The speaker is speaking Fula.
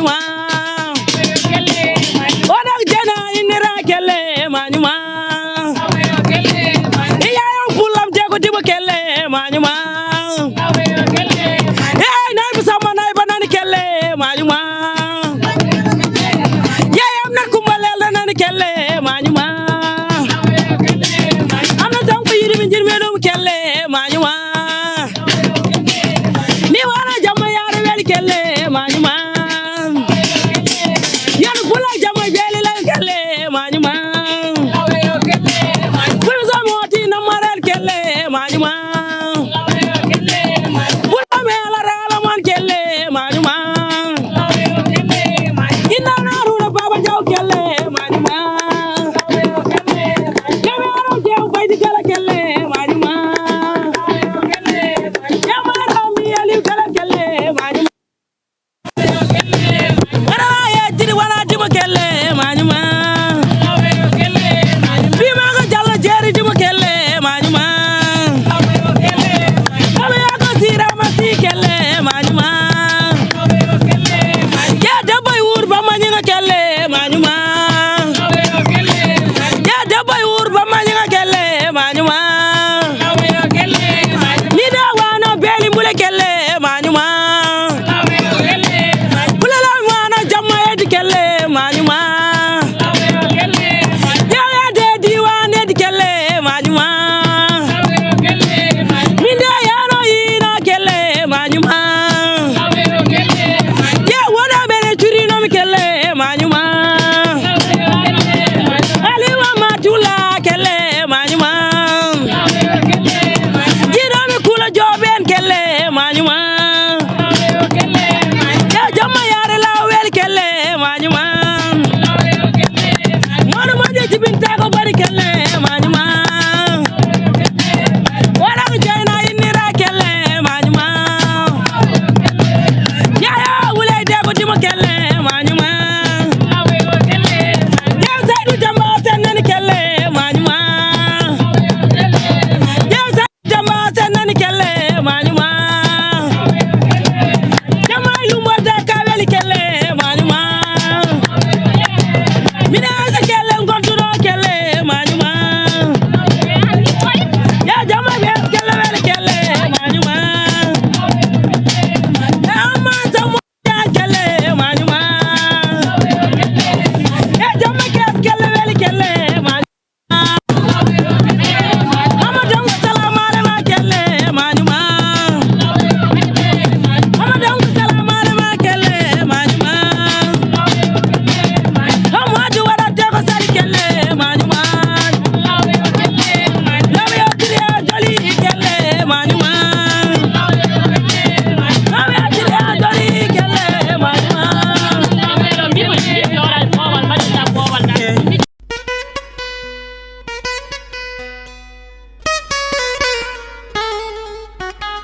manyuma odak jena inira kelle manyuma iya yang pulam jago tiba kelle manyuma eh nay sama nay banani kelle manyuma ya am na kumbalel nani kelle manyuma amna tam ko yiri min jirme dum kelle manyuma ni wala jamma yar wel kelle manyuma yan pula jamma jeli la kelle manyuma pula zamoti na maral kelle manyuma pula mela rala man kelle manyuma inna naru na baba jaw kelle manyuma jamaro jaw baydi kala kelle manyuma jamaro mi ali kala kelle manyuma wala ya jiri wala dima kelle manyuma bi ma ko jalla jeri dima kelle manyuma abe ya ko sira ma si kelle manyuma ya dabay wur ba ma ñinga kelle manyuma ya dabay wur ba ma ñinga kelle manyuma ni da wana beli mule kelle manyuma bulala wana jamma edi kelle manyuma ya de diwane edi kelle manyuma min da yano yina kelle manyuma ya wona bere turino mi kelle manyuma ali wa matula kelle manyuma jiro mi kula joben kelle manyuma